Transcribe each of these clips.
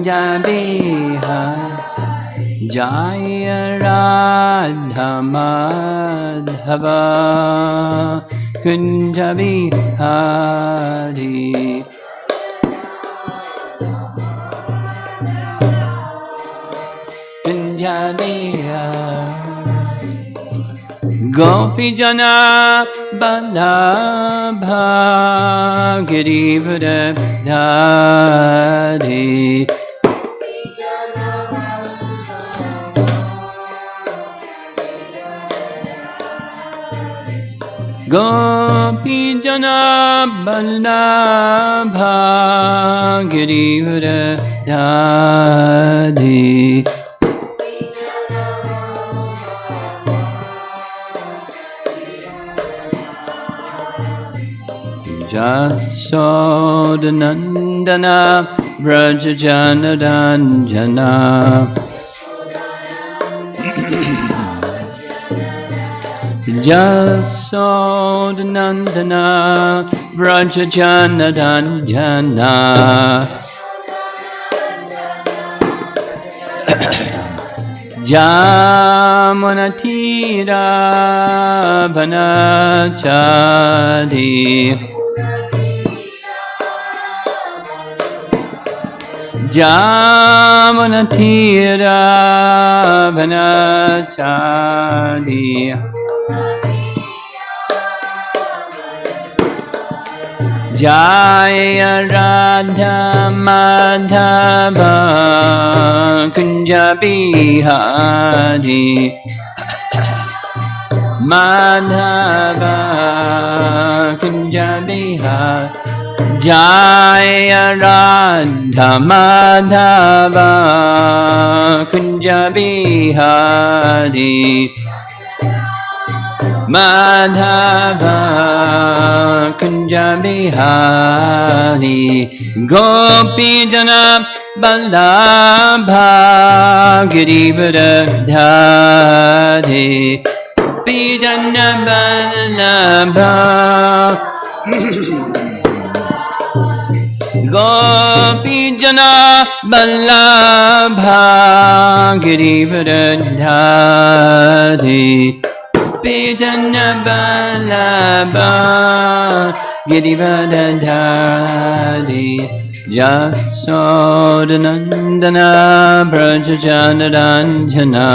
Kunja Bihari Jaya Radha Madhava Kunja Bihari Kunja Bihari Gopi Jana Balabha Girivara Dhari Gopi Jana Balabha Girivara Dhari Jasodanandana Vrajajanaranjana Jasodanandana Vrajajanaranjana Jamanatira Vanachadi Jamanatira Vanachadi Jaya Radha Madhava Kunja Bihari Madhava Kunja Bihari Jaya Radha Madhava Kunja Bihari Madhava Kunja Bihari Gopi Jana Balabha Girivara Dhari Gopi Jana Balabha Gopi Jana Balabha Girivara Dhari Gopi Jana Balabha Girivara Dhari Jasodanandana Vrajajanaranjana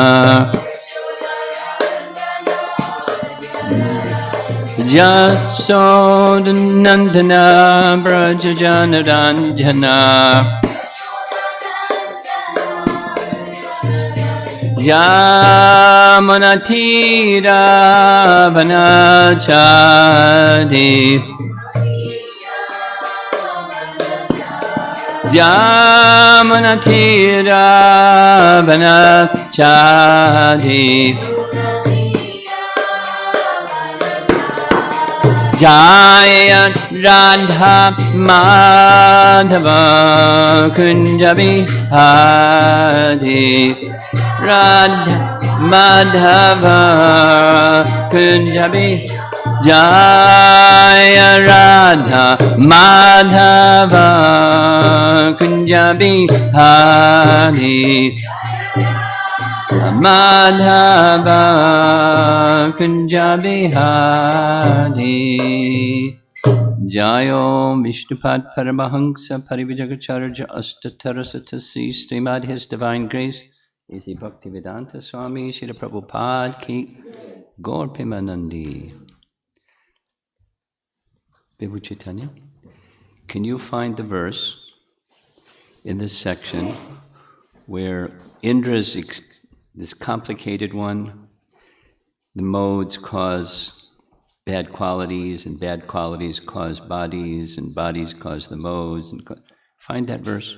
Jasodanandana Vrajajanaranjana Jamanatira Vanachadi Jamanatira Vanachadi Jaya Radha Madhava Kunja Bihari Radha Madhava Kunja Bihari Jaya Radha Madhava Kunja Bihari Madhava Kunja Bihari Jayo Vishnupad Paramahansa Parivijagacharya Astatarasatasi Srimad His Divine Grace Isi Bhaktivedanta Swami Srila Prabhupada Ki Gaur Premanandi. Vibhu Chaitanya, can you find the verse in this section where Indra's this complicated one, the modes cause bad qualities, and bad qualities cause bodies, and bodies cause the modes. And find that verse.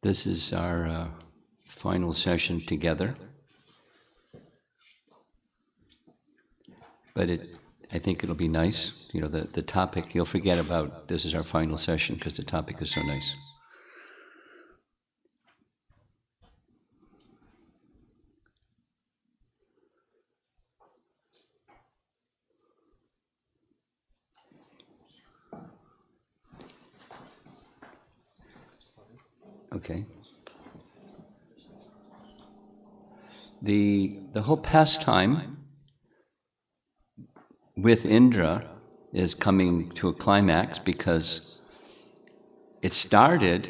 This is our final session together. But I think it'll be nice. You know, the topic, you'll forget about this is our final session because the topic is so nice. Okay. The whole pastime with Indra is coming to a climax because it started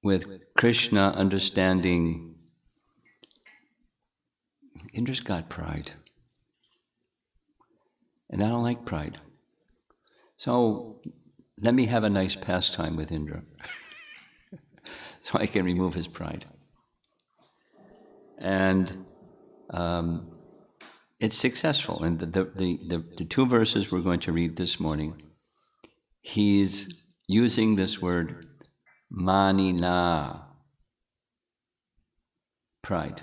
with Krishna understanding Indra's got pride. And I don't like pride. So let me have a nice pastime with Indra so I can remove his pride. And it's successful. And the two verses we're going to read this morning, he's using this word manina, pride.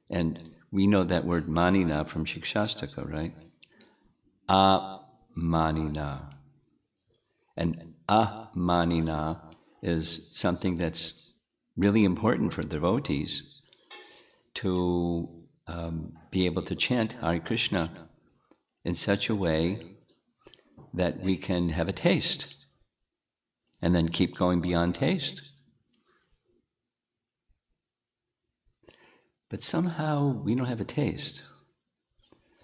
And we know that word manina from Shikshastaka, right? Amanina. And amanina is something that's really important for devotees to be able to chant Hare Krishna in such a way that we can have a taste and then keep going beyond taste. But somehow we don't have a taste.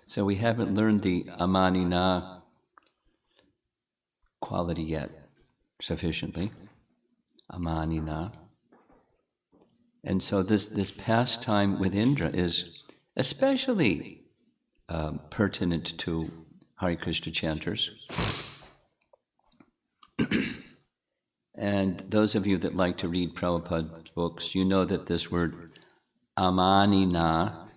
So we haven't learned the amanina quality yet sufficiently. Amanina. And so this pastime with Indra is especially pertinent to Hare Krishna chanters. And those of you that like to read Prabhupada's books, you know that this word amanina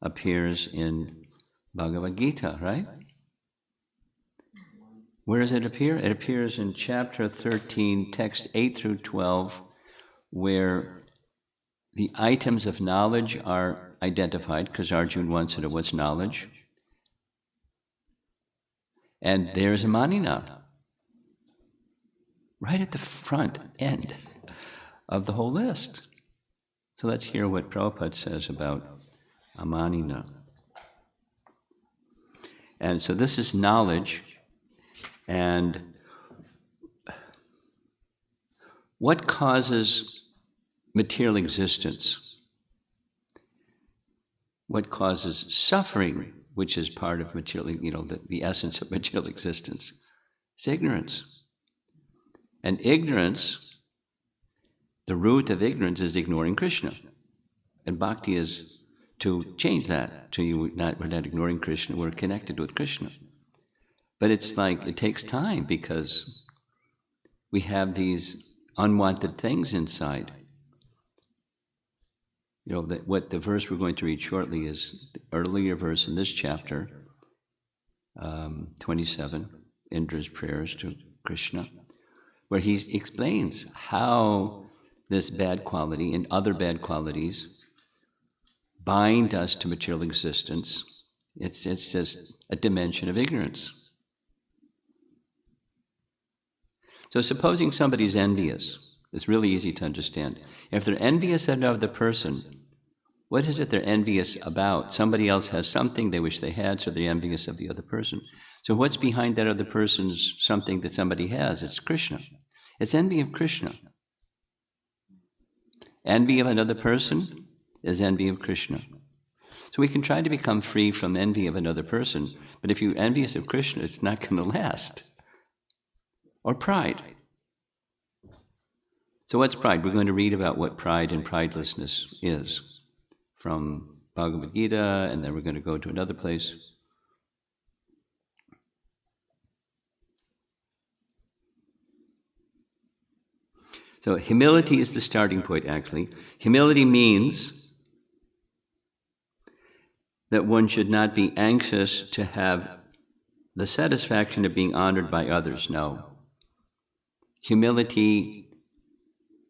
appears in Bhagavad Gita, right? Where does it appear? It appears in chapter 13, text 8 through 12, where the items of knowledge are identified, because Arjuna wants to know what's knowledge. And there's a manina, right at the front end of the whole list. So let's hear what Prabhupada says about amanina. And so this is knowledge, and what causes material existence? What causes suffering, which is part of material, the essence of material existence? It's ignorance. And ignorance, the root of ignorance is ignoring Krishna. And bhakti is to change that, we're not ignoring Krishna, we're connected with Krishna. But it's like, it takes time because we have these unwanted things inside. What the verse we're going to read shortly is the earlier verse in this chapter, 27, Indra's prayers to Krishna, where he explains how this bad quality and other bad qualities bind us to material existence. It's just a dimension of ignorance. So supposing somebody's envious, it's really easy to understand. If they're envious of another person, what is it they're envious about? Somebody else has something they wish they had, so they're envious of the other person. So what's behind that other person's something that somebody has? It's Krishna. It's envy of Krishna. Envy of another person is envy of Krishna. So we can try to become free from envy of another person, but if you're envious of Krishna, it's not going to last. Or pride. So what's pride? We're going to read about what pride and pridelessness is from Bhagavad Gita, and then we're going to go to another place. So humility is the starting point, actually. Humility means that one should not be anxious to have the satisfaction of being honored by others. No. Humility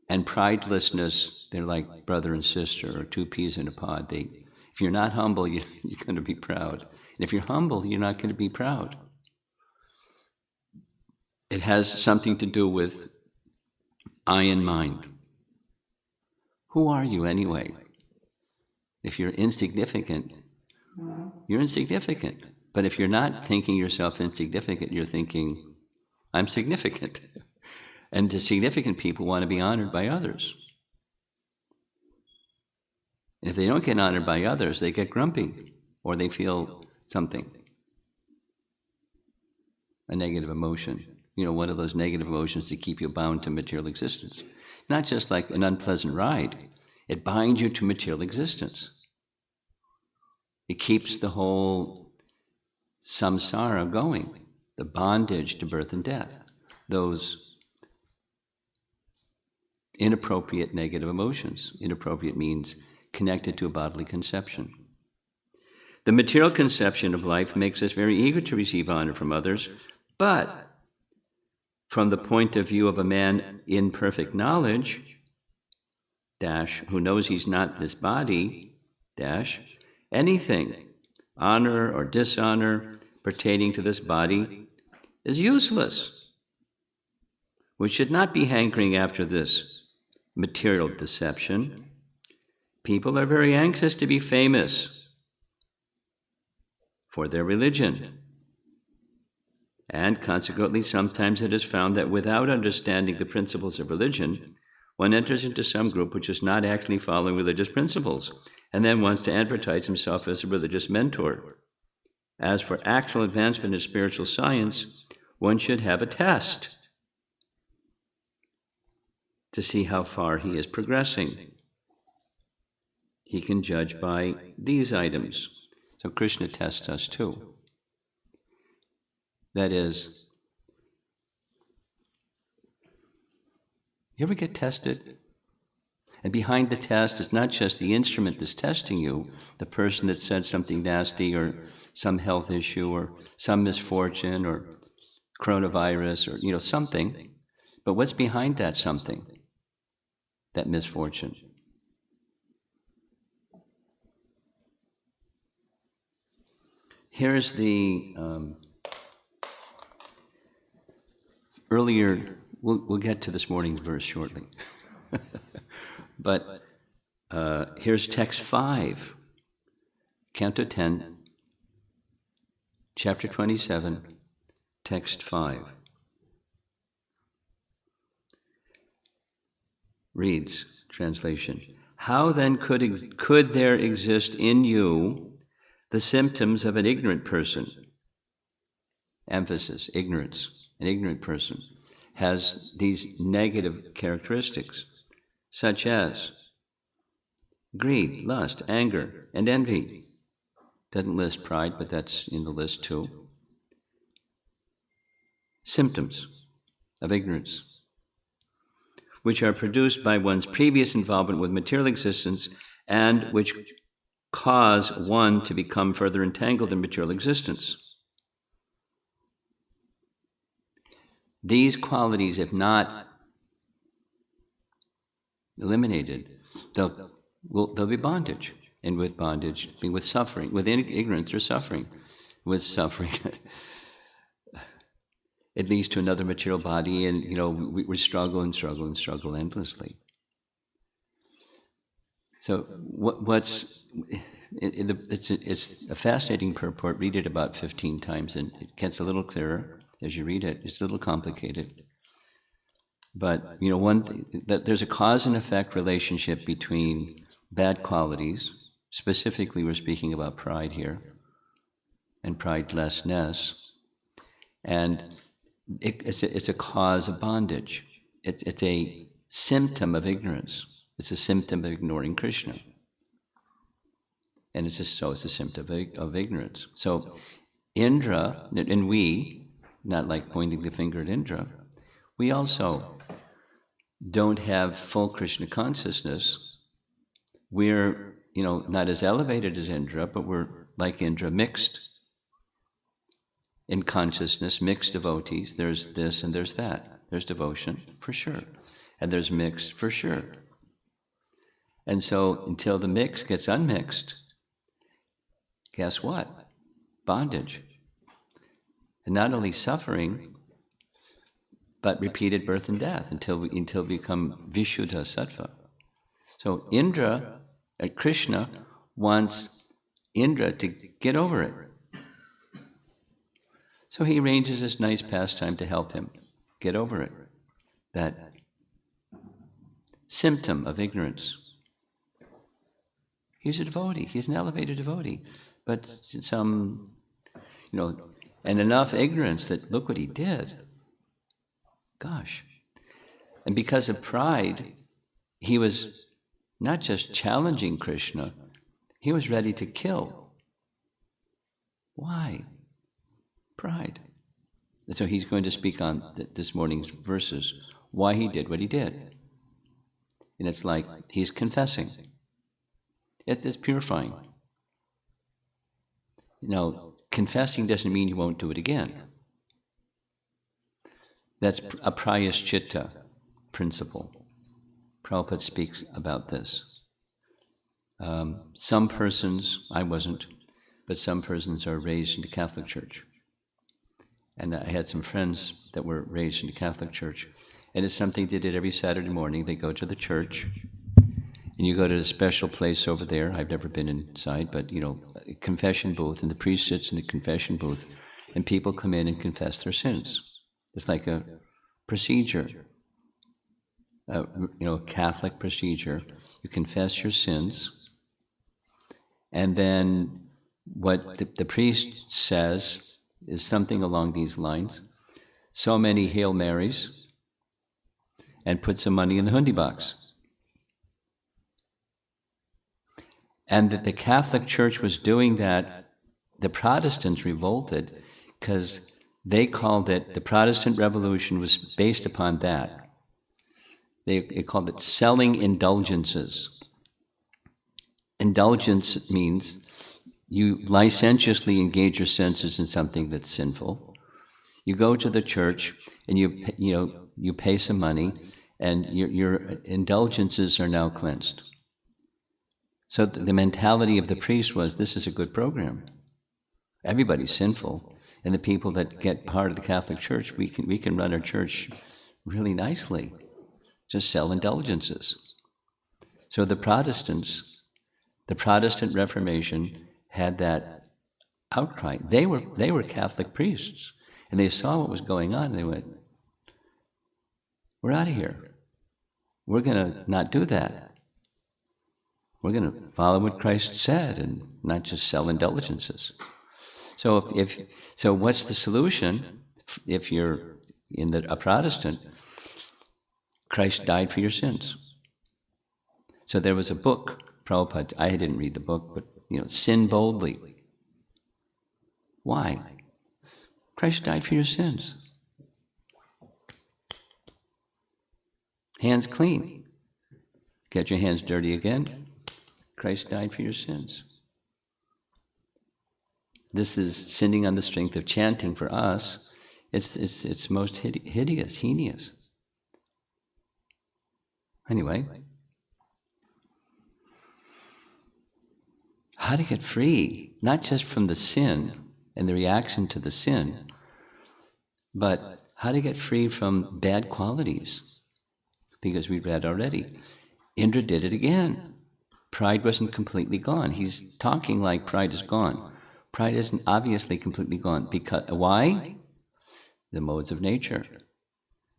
and pridelessness, they're like brother and sister, or two peas in a pod. If you're not humble, you're going to be proud. And if you're humble, you're not going to be proud. It has something to do with I and mind. Who are you anyway? If you're insignificant, you're insignificant. But if you're not thinking yourself insignificant, you're thinking, I'm significant. And the significant people want to be honored by others. And if they don't get honored by others, they get grumpy or they feel something, a negative emotion. One of those negative emotions that keep you bound to material existence. Not just like an unpleasant ride, it binds you to material existence. It keeps the whole samsara going, the bondage to birth and death, those inappropriate negative emotions. Inappropriate means connected to a bodily conception. The material conception of life makes us very eager to receive honor from others, but from the point of view of a man in perfect knowledge, who knows he's not this body, anything, honor or dishonor pertaining to this body is useless. We should not be hankering after this material deception. People are very anxious to be famous for their religion. And consequently, sometimes it is found that without understanding the principles of religion, one enters into some group which is not actually following religious principles, and then wants to advertise himself as a religious mentor. As for actual advancement in spiritual science, one should have a test to see how far he is progressing. He can judge by these items. So Krishna tests us too. That is, you ever get tested? And behind the test is not just the instrument that's testing you, the person that said something nasty or some health issue or some misfortune or coronavirus or, something, but what's behind that something, that misfortune? Here's the earlier, we'll get to this morning's verse shortly. But here's text 5, Canto 10, chapter 27, text 5. Reads, translation, how then could there exist in you the symptoms of an ignorant person? Emphasis, ignorance. An ignorant person has these negative characteristics, such as greed, lust, anger, and envy. Doesn't list pride, but that's in the list too. Symptoms of ignorance, which are produced by one's previous involvement with material existence and which cause one to become further entangled in material existence. These qualities, if not eliminated, there'll be bondage. And with bondage, with suffering, with ignorance or suffering. With suffering, it leads to another material body, and we struggle and struggle and struggle endlessly. So it's a fascinating purport. Read it about 15 times, and it gets a little clearer as you read it. It's a little complicated. But, one thing, that there's a cause and effect relationship between bad qualities. Specifically, we're speaking about pride here, and pridelessness. And it's a cause of bondage. It's a symptom of ignorance. It's a symptom of ignoring Krishna. And it's a symptom of ignorance. So Indra, and we, not like pointing the finger at Indra, we also don't have full Krishna consciousness. We're, not as elevated as Indra, but we're like Indra, mixed in consciousness, mixed devotees. There's this and there's that. There's devotion, for sure. And there's mixed, for sure. And so until the mix gets unmixed, guess what? Bondage. And not only suffering, but repeated birth and death until we become Vishuddha Sattva. So Indra, Krishna, wants Indra to get over it. So he arranges this nice pastime to help him get over it. that symptom of ignorance. He's a devotee. He's an elevated devotee. But some, and enough ignorance that look what he did. Gosh. And because of pride, he was not just challenging Krishna, he was ready to kill. Why? Pride. And so he's going to speak on this morning's verses, why he did what he did. And it's like he's confessing. It's purifying. Confessing doesn't mean you won't do it again. That's a prayaschitta principle. Prabhupada speaks about this. Some persons, I wasn't, but some persons are raised in the Catholic Church. And I had some friends that were raised in the Catholic Church. And it's something they did every Saturday morning. They go to the church, and you go to a special place over there. I've never been inside, but, a confession booth, and the priest sits in the confession booth, and people come in and confess their sins. It's like a procedure, a Catholic procedure. You confess your sins, and then what the priest says is something along these lines. So many Hail Marys, and put some money in the hundi box. And that the Catholic Church was doing that, the Protestants revolted because they called it, the Protestant Revolution was based upon that. They called it selling indulgences. Indulgence means you licentiously engage your senses in something that's sinful. You go to the church and you pay some money, and your indulgences are now cleansed. So the mentality of the priest was, this is a good program. Everybody's sinful, and the people that get part of the Catholic Church, we can run our church really nicely. Just sell indulgences. So the Protestant Reformation had that outcry. They were Catholic priests, and they saw what was going on, and they went, we're out of here. We're going to not do that. We're going to follow what Christ said and not just sell indulgences. So so what's the solution if you're a Protestant? Christ died for your sins. So there was a book, Prabhupada, I didn't read the book, but Sin Boldly. Why? Christ died for your sins. Hands clean. Get your hands dirty again. Christ died for your sins. This is sinning on the strength of chanting for us. It's most hideous, heinous. Anyway, how to get free, not just from the sin and the reaction to the sin, but how to get free from bad qualities. Because we read already, Indra did it again. Pride wasn't completely gone. He's talking like pride is gone. Pride isn't obviously completely gone. Because why? The modes of nature.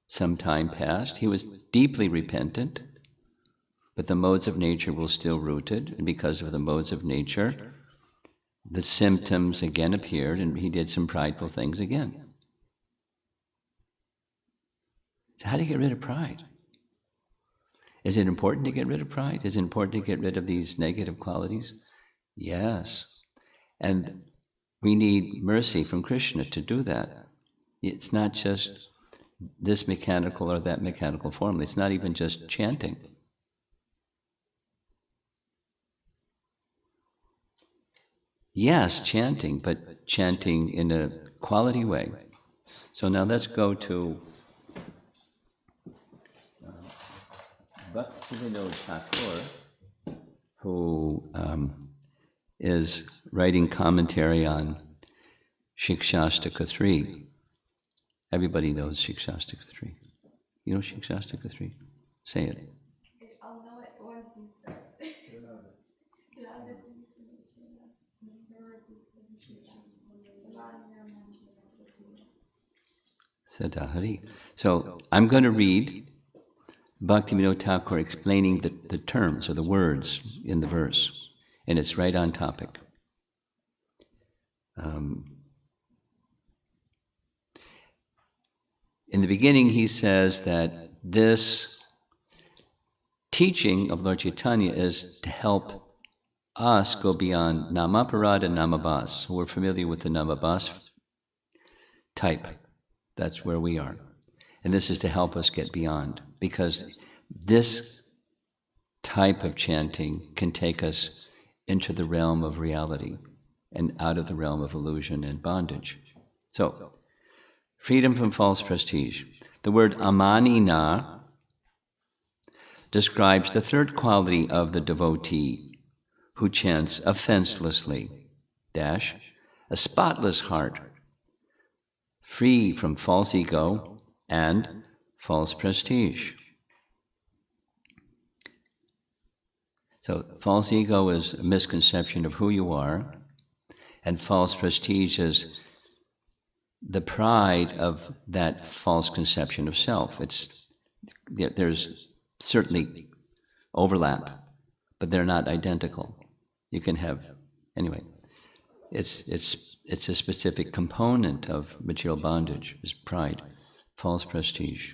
Some time passed. He was deeply repentant, but the modes of nature were still rooted, and because of the modes of nature, the symptoms again appeared, and he did some prideful things again. So how do you get rid of pride? Is it important to get rid of pride? Is it important to get rid of these negative qualities? Yes. And we need mercy from Krishna to do that. It's not just this mechanical or that mechanical formula. It's not even just chanting. Yes, chanting, but chanting in a quality way. So now let's go to Bhaktivinoda Thakur, who is writing commentary on Shikshastaka 3. Everybody knows Shikshastaka 3. You know Shikshastaka 3? Say it. I'll know it once you start. Sadahari. So I'm going to read Bhaktivinoda Thakur explaining the terms or the words in the verse, and it's right on topic. In the beginning, he says that this teaching of Lord Chaitanya is to help us go beyond Namaparad and Namabhas. We're familiar with the Namabhas type. That's where we are. And this is to help us get beyond, because this type of chanting can take us into the realm of reality and out of the realm of illusion and bondage. So, freedom from false prestige. The word amanina describes the third quality of the devotee who chants offenselessly, dash, a spotless heart, free from false ego and false prestige. So false ego is a misconception of who you are, and false prestige is the pride of that false conception of self. There's certainly overlap, but they're not identical. You can have, anyway, it's a specific component of material bondage, is pride, false prestige.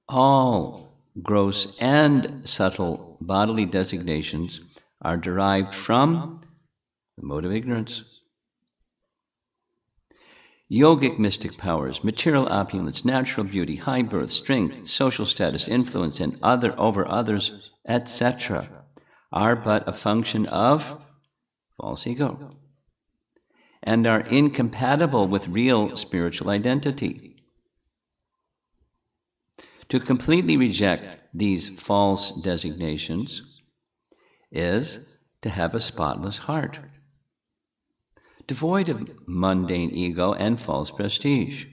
All gross and subtle bodily designations are derived from the mode of ignorance. Yogic mystic powers, material opulence, natural beauty, high birth, strength, social status, influence, and over others, etc., are but a function of false ego and are incompatible with real spiritual identity. To completely reject these false designations is to have a spotless heart, devoid of mundane ego and false prestige.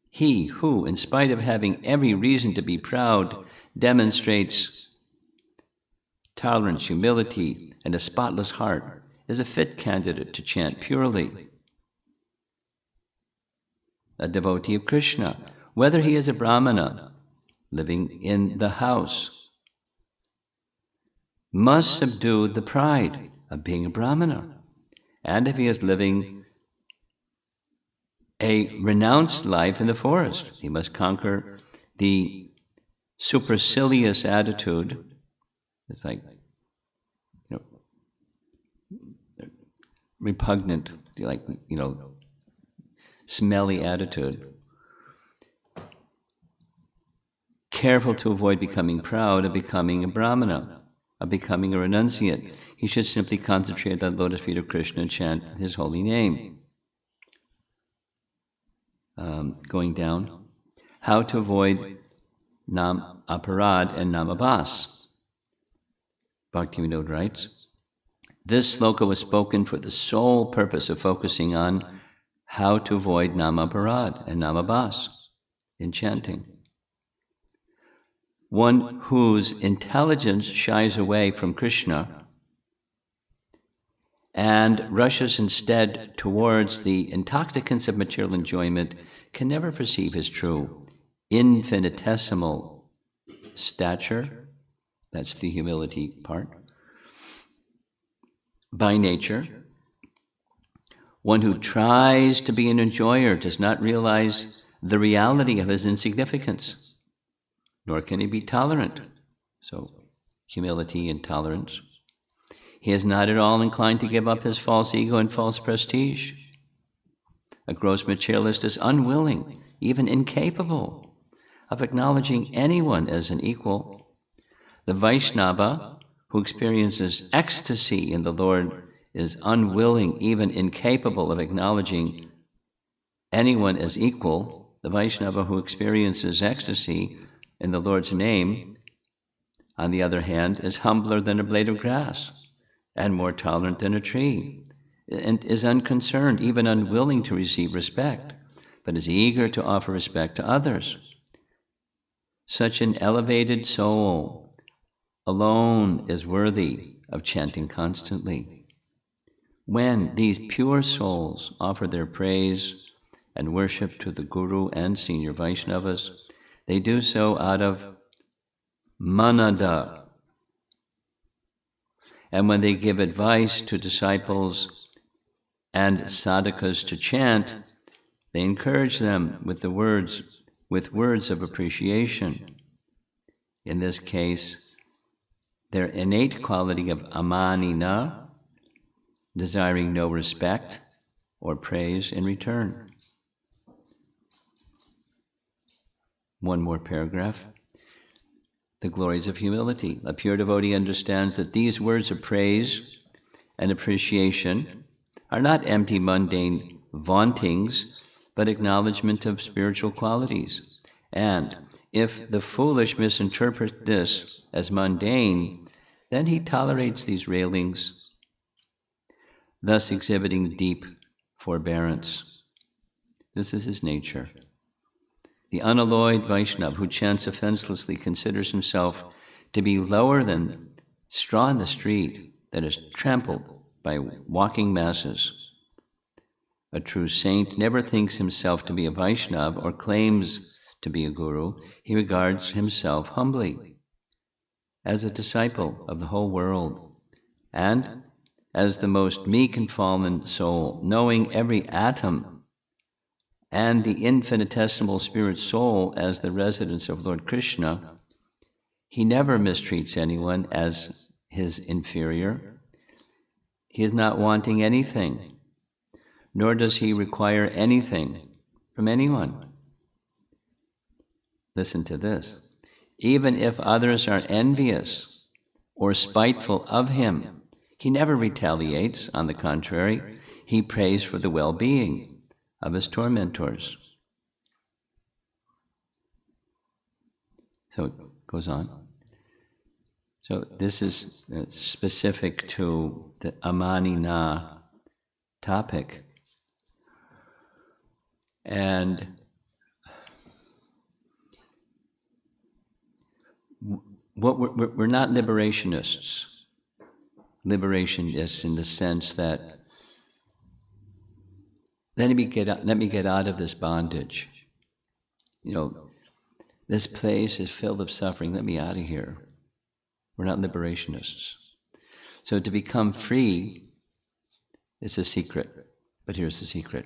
He who, in spite of having every reason to be proud, demonstrates tolerance, humility, and a spotless heart is a fit candidate to chant purely. A devotee of Krishna, whether he is a Brahmana living in the house, must subdue the pride of being a Brahmana. And if he is living a renounced life in the forest, he must conquer the supercilious attitude. It's like, repugnant, smelly attitude. Careful to avoid becoming proud of becoming a Brahmana, of becoming a renunciate. He should simply concentrate on the lotus feet of Krishna and chant his holy name. Going down, how to avoid nam aparad and namabhas. Bhaktivinoda writes, this sloka was spoken for the sole purpose of focusing on how to avoid namaparad and namabhas in chanting. One whose intelligence shies away from Krishna and rushes instead towards the intoxicants of material enjoyment can never perceive his true, infinitesimal stature. That's the humility part. By nature, one who tries to be an enjoyer does not realize the reality of his insignificance, nor can he be tolerant. So, humility and tolerance. He is not at all inclined to give up his false ego and false prestige. A gross materialist is unwilling, even incapable, of acknowledging anyone as an equal. The Vaishnava, who experiences ecstasy in the Lord, is unwilling, even incapable of acknowledging anyone as equal. The Vaishnava who experiences ecstasy in the Lord's name, on the other hand, is humbler than a blade of grass and more tolerant than a tree, and is unconcerned, even unwilling to receive respect, but is eager to offer respect to others. Such an elevated soul alone is worthy of chanting constantly. When these pure souls offer their praise and worship to the Guru and senior Vaishnavas, they do so out of manada. And when they give advice to disciples and sadhakas to chant, they encourage them with words of appreciation. In this case, their innate quality of amanina, desiring no respect or praise in return. One more paragraph. The glories of humility. A pure devotee understands that these words of praise and appreciation are not empty, mundane vauntings, but acknowledgement of spiritual qualities. And if the foolish misinterpret this as mundane, then he tolerates these railings, thus exhibiting deep forbearance. This is his nature. The unalloyed Vaishnava who chants offenselessly considers himself to be lower than straw in the street that is trampled by walking masses. A true saint never thinks himself to be a Vaishnava or claims to be a guru. He regards himself humbly as a disciple of the whole world and as the most meek and fallen soul, knowing every atom and the infinitesimal spirit soul as the residence of Lord Krishna. He never mistreats anyone as his inferior. He is not wanting anything, nor does he require anything from anyone. Listen to this. Even if others are envious or spiteful of him, he never retaliates. On the contrary, he prays for the well-being of his tormentors. So it goes on. So this is specific to the Amanina topic. And we're not liberationists. Liberationists in the sense that let me get out of this bondage. This place is filled with suffering. Let me out of here. We're not liberationists. So to become free is a secret. But here's the secret.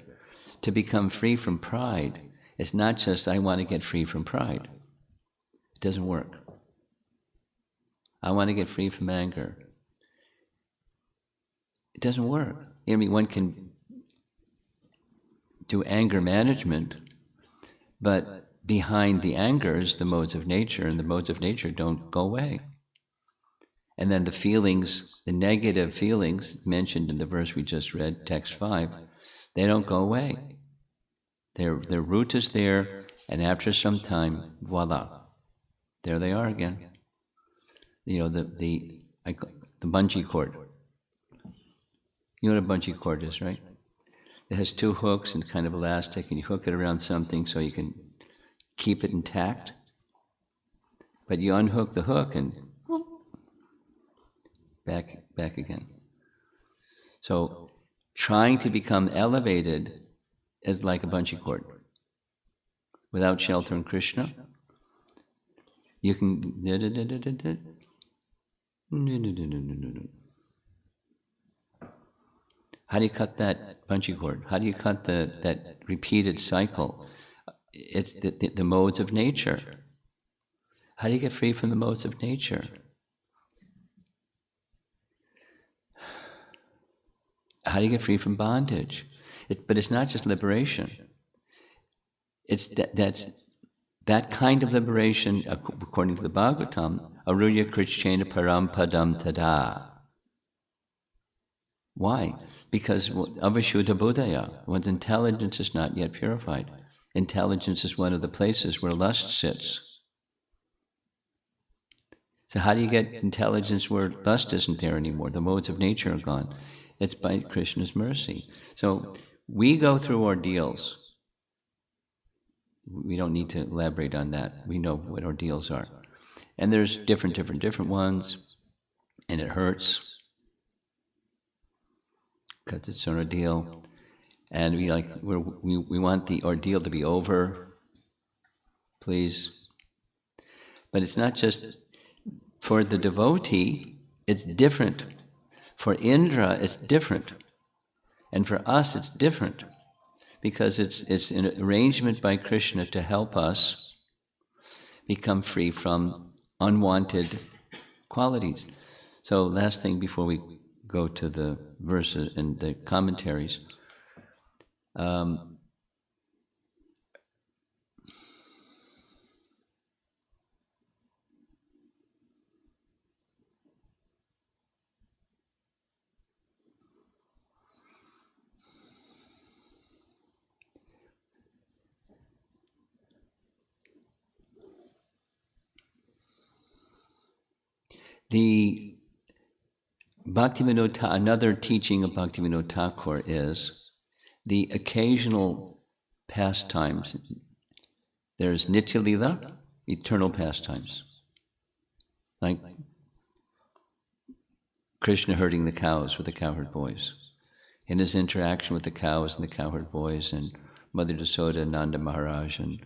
To become free from pride, it's not just I want to get free from pride. It doesn't work. I want to get free from anger. It doesn't work. One can do anger management, but behind the anger is the modes of nature, and the modes of nature don't go away. And then the feelings, the negative feelings mentioned in the verse we just read, text 5, they don't go away. Their root is there, and after some time, voila, there they are again. The bungee cord. You know what a bungee cord is, right? It has two hooks and kind of elastic, and you hook it around something so you can keep it intact. But you unhook the hook and back again. So trying to become elevated is like a bungee cord. Without shelter in Krishna, you can... How do you cut that bungee cord? How do you cut that repeated cycle? It's the modes of nature. How do you get free from the modes of nature? How do you get free from bondage? But it's not just liberation. It's that kind of liberation, according to the Bhagavatam, aruya krishchena param padam tada. Why? Because avashuddha buddhaya, one's intelligence is not yet purified. Intelligence is one of the places where lust sits. So how do you get intelligence where lust isn't there anymore? The modes of nature are gone. It's by Krishna's mercy. So we go through ordeals. We don't need to elaborate on that. We know what ordeals are. And there's different ones, and it hurts. because it's an ordeal. And we want the ordeal to be over, please. But it's not just for the devotee, it's different. For Indra, it's different. And for us, it's different. Because it's an arrangement by Krishna to help us become free from unwanted qualities. So last thing before we go to the verses and the commentaries, the another teaching of Bhaktivinoda Thakur is the occasional pastimes. There's Nitya Lila, eternal pastimes, like Krishna herding the cows with the cowherd boys, in his interaction with the cows and the cowherd boys, and Mother Yasoda and Nanda Maharaj, and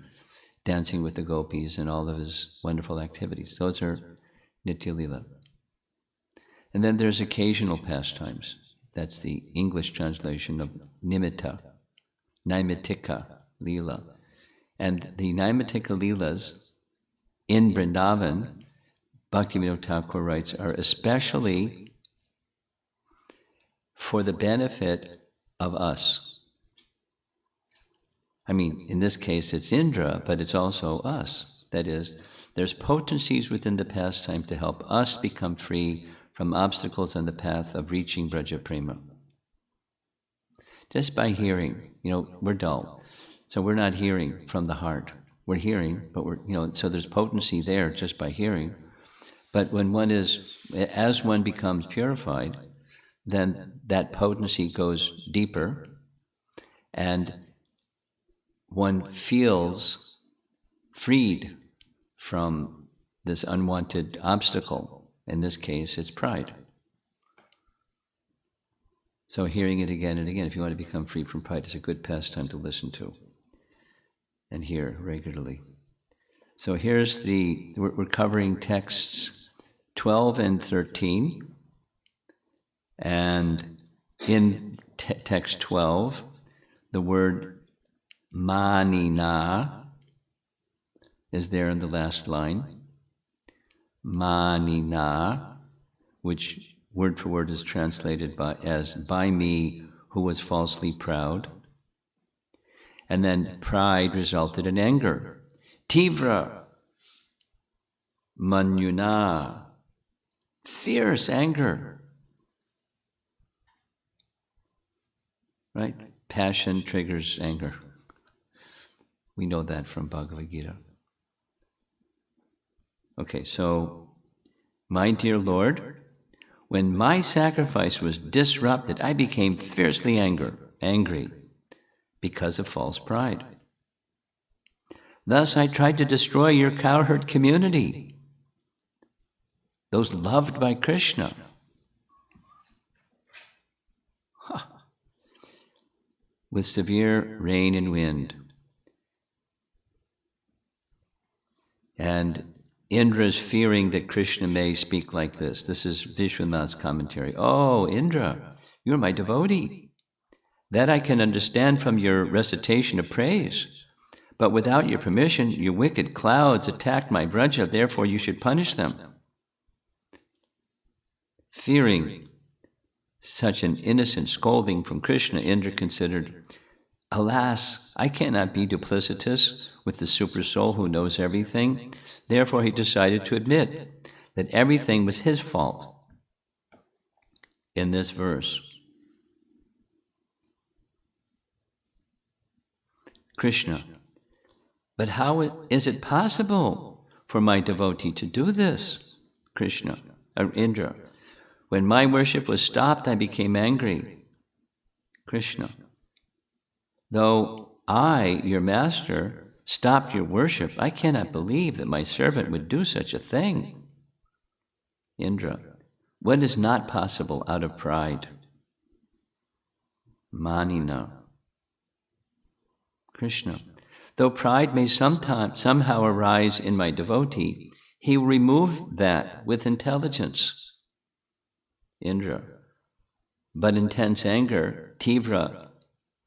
dancing with the gopis, and all of his wonderful activities. Those are Nitya Lila. And then there's occasional pastimes. That's the English translation of nimitta, naimittika lila. And the naimittika lilas in Vrindavan, Bhaktivinoda Thakur writes, are especially for the benefit of us. I mean, in this case, it's Indra, but it's also us. That is, there's potencies within the pastime to help us become free from obstacles on the path of reaching Braja Prema. Just by hearing, we're dull. So we're not hearing from the heart. We're hearing, but so there's potency there just by hearing. But as one becomes purified, then that potency goes deeper, and one feels freed from this unwanted obstacle. In this case, it's pride. So hearing it again and again, if you want to become free from pride, is a good pastime to listen to and hear regularly. So here's we're covering texts 12 and 13. And in text 12, the word manina is there in the last line. Manina, which word for word is translated as by me who was falsely proud. And then pride resulted in anger. Tivra, manyuna, fierce anger. Right? Passion triggers anger. We know that from Bhagavad Gita. Okay, so, my dear Lord, when my sacrifice was disrupted, I became fiercely angry because of false pride. Thus, I tried to destroy your cowherd community, those loved by Krishna. With severe rain and wind. And Indra's fearing that Krishna may speak like this. This is Vishwanath's commentary. Oh, Indra, you're my devotee. That I can understand from your recitation of praise. But without your permission, your wicked clouds attacked my Braja, therefore you should punish them. Fearing such an innocent scolding from Krishna, Indra considered, alas, I cannot be duplicitous with the super soul who knows everything. Therefore, he decided to admit that everything was his fault in this verse. Krishna, but how is it possible for my devotee to do this? Krishna, or Indra, when my worship was stopped, I became angry. Krishna, though I, your master, stopped your worship, I cannot believe that my servant would do such a thing. Indra, what is not possible out of pride? manina. Krishna. Though pride may somehow arise in my devotee, he will remove that with intelligence. Indra. But intense anger, tivra,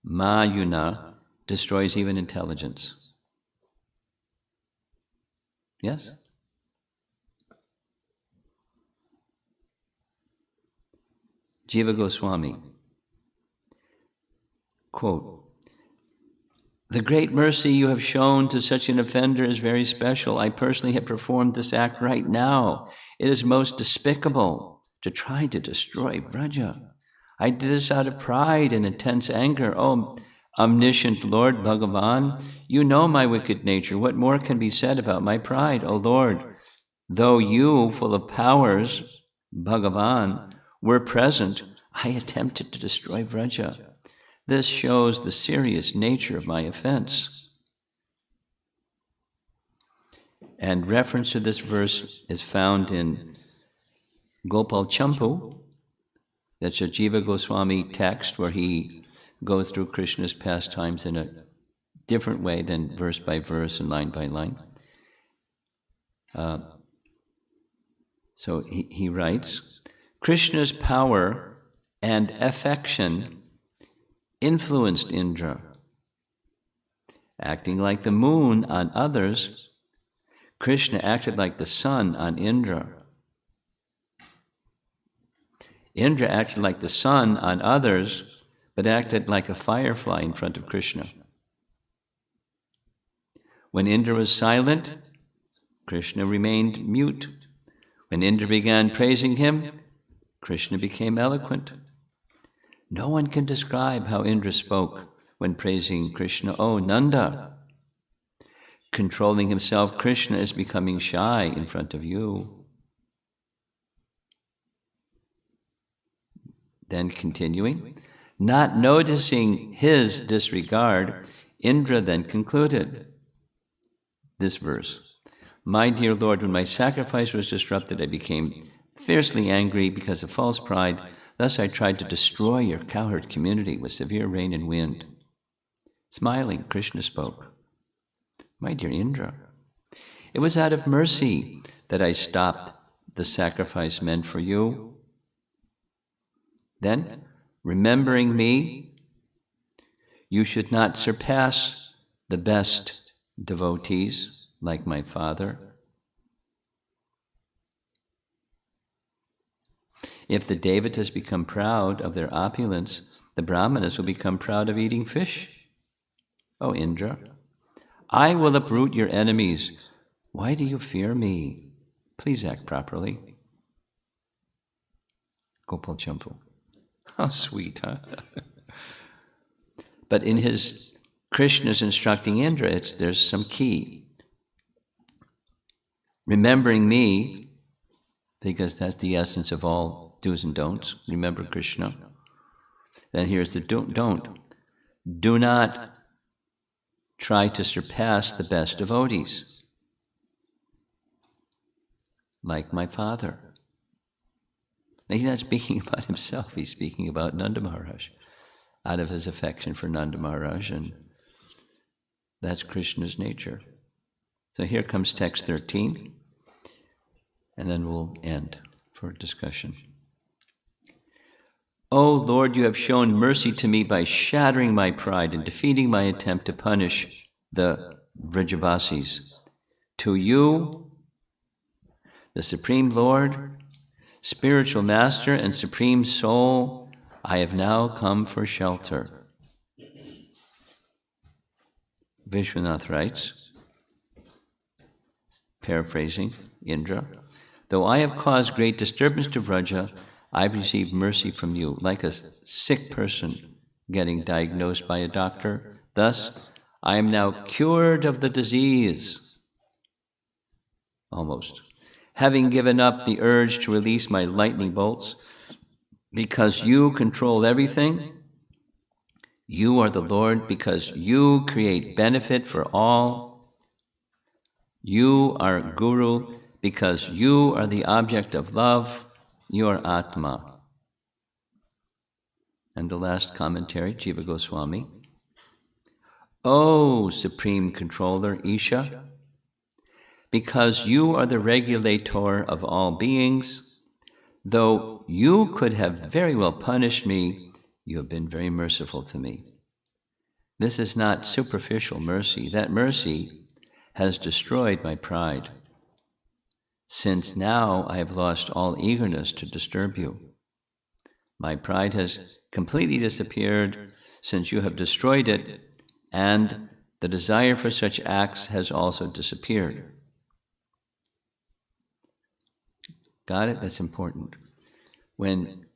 mayuna, destroys even intelligence. Yes? Jiva Goswami, quote, "The great mercy you have shown to such an offender is very special. I personally have performed this act right now. It is most despicable to try to destroy Vraja. I did this out of pride and intense anger. Oh, omniscient Lord Bhagavan, you know my wicked nature. What more can be said about my pride, O Lord? Though you, full of powers, Bhagavan, were present, I attempted to destroy Vraja. This shows the serious nature of my offense." And reference to this verse is found in Gopal Champu. That's a Jiva Goswami text where he goes through Krishna's pastimes in a different way than verse by verse and line by line. So he writes, Krishna's power and affection influenced Indra. Acting like the moon on others, Krishna acted like the sun on Indra. Indra acted like the sun on others, but acted like a firefly in front of Krishna. When Indra was silent, Krishna remained mute. When Indra began praising him, Krishna became eloquent. No one can describe how Indra spoke when praising Krishna. Oh, Nanda! Controlling himself, Krishna is becoming shy in front of you. Then continuing, not noticing his disregard, Indra then concluded this verse. My dear Lord, when my sacrifice was disrupted, I became fiercely angry because of false pride. Thus I tried to destroy your cowherd community with severe rain and wind. Smiling, Krishna spoke. My dear Indra, it was out of mercy that I stopped the sacrifice meant for you. Then, remembering me, you should not surpass the best devotees like my father. If the Devatas become proud of their opulence, the Brahmanas will become proud of eating fish. O Indra, I will uproot your enemies. Why do you fear me? Please act properly. Gopal Champu. How sweet, huh? But in his Krishna's instructing Indra, there's some key. Remembering me, because that's the essence of all do's and don'ts. Remember Krishna. Then here's the don't. Do not try to surpass the best devotees, like my father. Now, he's not speaking about himself, he's speaking about Nanda Maharaj, out of his affection for Nanda Maharaj, and that's Krishna's nature. So here comes text 13, and then we'll end for discussion. O Lord, you have shown mercy to me by shattering my pride and defeating my attempt to punish the Vrajavasis. To you, the Supreme Lord, Spiritual Master and Supreme Soul, I have now come for shelter. Vishwanath writes, paraphrasing Indra, though I have caused great disturbance to Vraja, I've received mercy from you, like a sick person getting diagnosed by a doctor. Thus, I am now cured of the disease. Almost. Having given up the urge to release my lightning bolts, because you control everything, you are the Lord, because you create benefit for all. You are Guru, because you are the object of love. You are Atma. And the last commentary, Jiva Goswami. O Supreme Controller, Isha, because you are the regulator of all beings, though you could have very well punished me, you have been very merciful to me. This is not superficial mercy. That mercy has destroyed my pride, since now I have lost all eagerness to disturb you. My pride has completely disappeared since you have destroyed it, and the desire for such acts has also disappeared. Got it? That's important. When,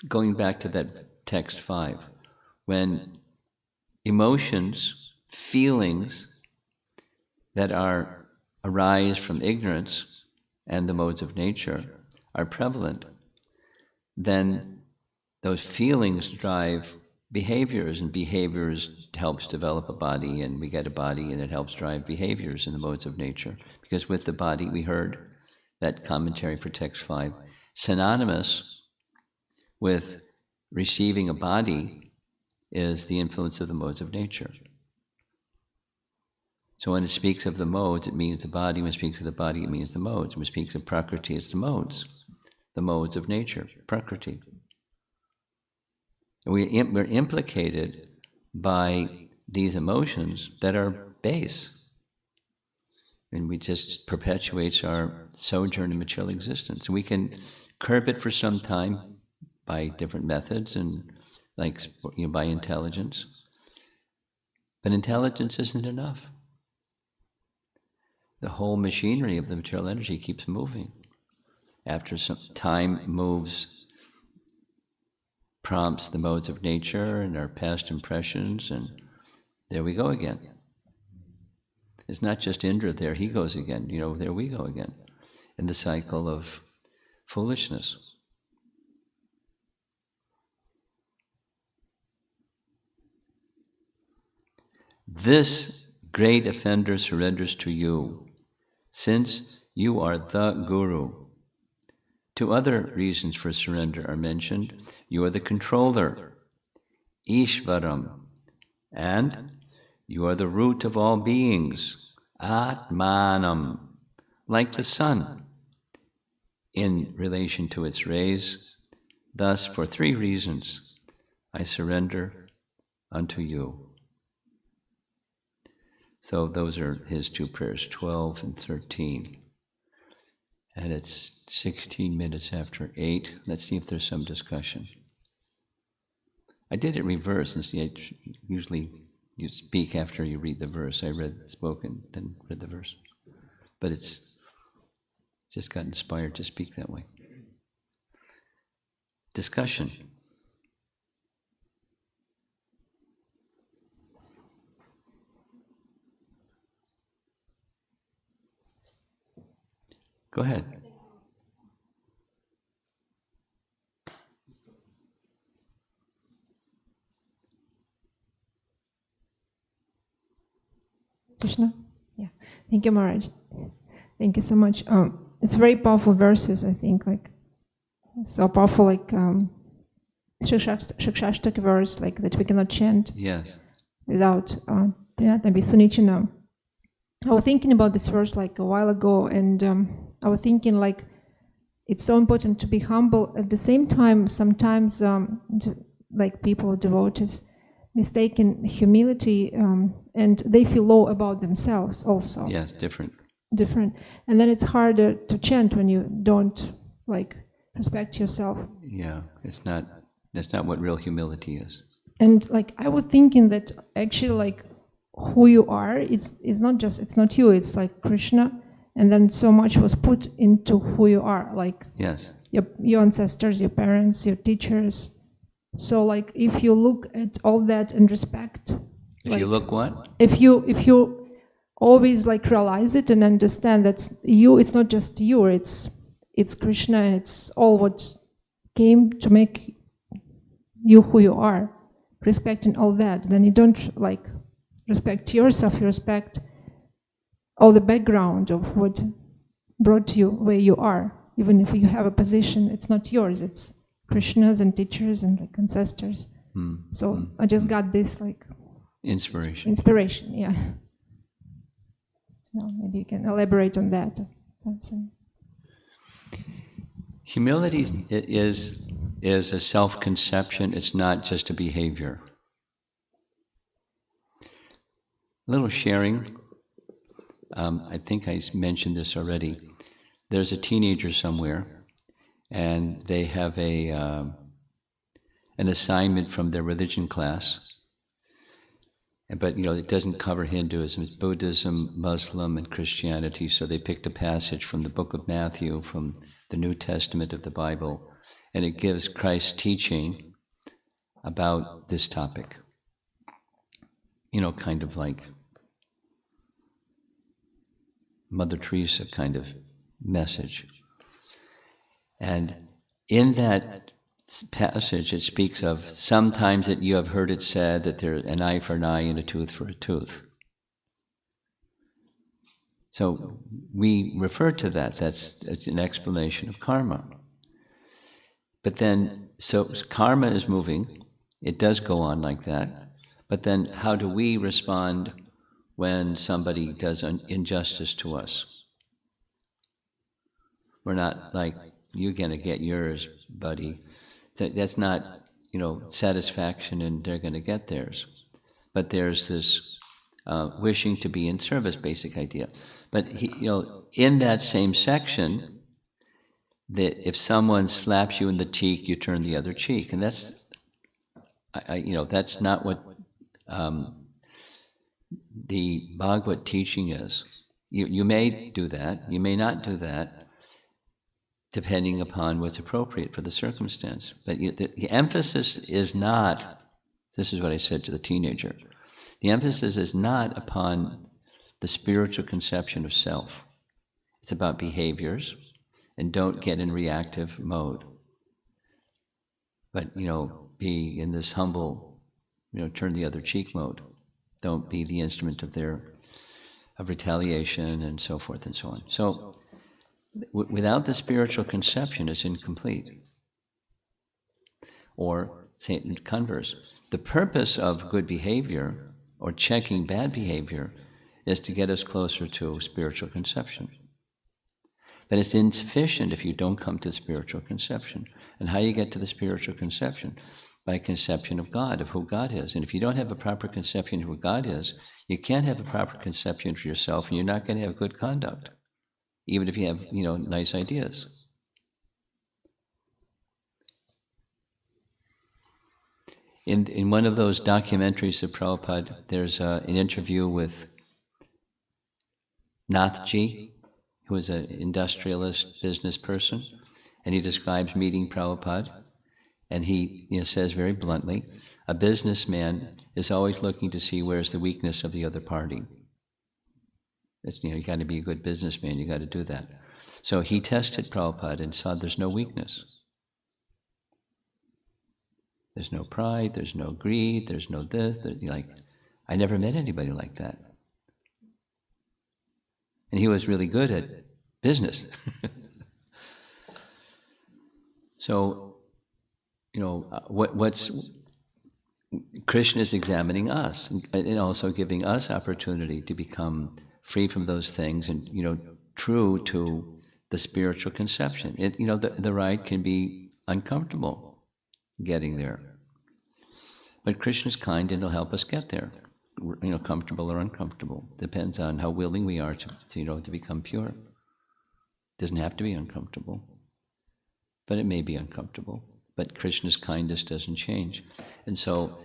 going back to that text 5, when emotions, feelings that arise from ignorance and the modes of nature are prevalent, then those feelings drive behaviors, and behaviors helps develop a body, and we get a body, and it helps drive behaviors in the modes of nature. Because with the body, we heard that commentary for text 5, synonymous with receiving a body is the influence of the modes of nature. So when it speaks of the modes, it means the body. When it speaks of the body, it means the modes. When it speaks of Prakriti, it's the modes of nature, Prakriti. And we're implicated by these emotions that are base. And we just perpetuates our sojourn in material existence. We can curb it for some time by different methods and by intelligence. But intelligence isn't enough. The whole machinery of the material energy keeps moving. After some time moves, prompts the modes of nature and our past impressions, and there we go again. It's not just Indra, there he goes again, there we go again, in the cycle of foolishness. This great offender surrenders to you, since you are the Guru. Two other reasons for surrender are mentioned. You are the controller, Ishvaram, and you are the root of all beings, Atmanam, like the sun, in relation to its rays. Thus, for 3 reasons, I surrender unto you. So those are his 2 prayers, 12 and 13. And it's 16 minutes after 8. Let's see if there's some discussion. I did it reverse. Usually you speak after you read the verse. I spoken, then read the verse. But it's just got inspired to speak that way. Discussion. Go ahead. Krishna? Yeah. Thank you, Maharaj. Thank you so much. It's very powerful verses, I think, so powerful, Shikshashtaka verse, that we cannot chant. Yes. Without Trinatna Sunichana. I was thinking about this verse a while ago, and I was thinking it's so important to be humble. At the same time, sometimes people, devotees, mistaken humility, and they feel low about themselves also. Yes, different. And then it's harder to chant when you don't respect yourself. Yeah, that's not what real humility is. And I was thinking that actually who you are, it's not you, it's Krishna, and then so much was put into who you are, yes, your ancestors, your parents, your teachers. So if you look at all that and respect, if you look what? If you always realize it and understand that you, it's not just you, it's Krishna, and it's all what came to make you who you are, respecting all that, then you don't respect yourself, you respect all the background of what brought you where you are. Even if you have a position, it's not yours, it's Krishnas and teachers and like ancestors. So I just got this like Inspiration. inspiration. Yeah. No, maybe you can elaborate on that. Humility is a self-conception. It's not just a behavior. A little sharing. I think I mentioned this already. There's a teenager somewhere, and they have an assignment from their religion class. But it doesn't cover Hinduism, it's Buddhism, Muslim, and Christianity. So they picked a passage from the book of Matthew, from the New Testament of the Bible, and it gives Christ's teaching about this topic. Kind of like Mother Teresa kind of message. And in that passage, it speaks of sometimes that you have heard it said that there's an eye for an eye and a tooth for a tooth. So we refer to that. That's an explanation of karma. But then, so karma is moving. It does go on like that. But then how do we respond when somebody does an injustice to us? We're not like, you're going to get yours, buddy. That's not, satisfaction, and they're going to get theirs. But there's this wishing to be in service, basic idea. But in that same section, that if someone slaps you in the cheek, you turn the other cheek, and that's, that's not what the Bhagavad teaching is. You may do that, you may not do that, depending upon what's appropriate for the circumstance. But the emphasis is not, this is what I said to the teenager, the emphasis is not upon the spiritual conception of self. It's about behaviors, and don't get in reactive mode. But, be in this humble, turn the other cheek mode. Don't be the instrument of retaliation and so forth and so on. So, without the spiritual conception, it's incomplete. Or, say it in converse, the purpose of good behavior or checking bad behavior is to get us closer to spiritual conception. But it's insufficient if you don't come to spiritual conception. And how you get to the spiritual conception? By conception of God, of who God is. And if you don't have a proper conception of who God is, you can't have a proper conception for yourself, and you're not going to have good conduct, even if you have, nice ideas. In one of those documentaries of Prabhupada, there's an interview with Nathji, who is an industrialist business person, and he describes meeting Prabhupada, and he says very bluntly, a businessman is always looking to see where's the weakness of the other party. It's, you got to be a good businessman, you got to do that. So he tested Prabhupada and saw there's no weakness. There's no pride, there's no greed, there's no this, I never met anybody like that. And he was really good at business. So, what's Krishna is examining us and also giving us opportunity to become free from those things and, true to the spiritual conception. The ride can be uncomfortable getting there. But Krishna's kind and he'll help us get there. Comfortable or uncomfortable. Depends on how willing we are to become pure. It doesn't have to be uncomfortable, but it may be uncomfortable. But Krishna's kindness doesn't change. And so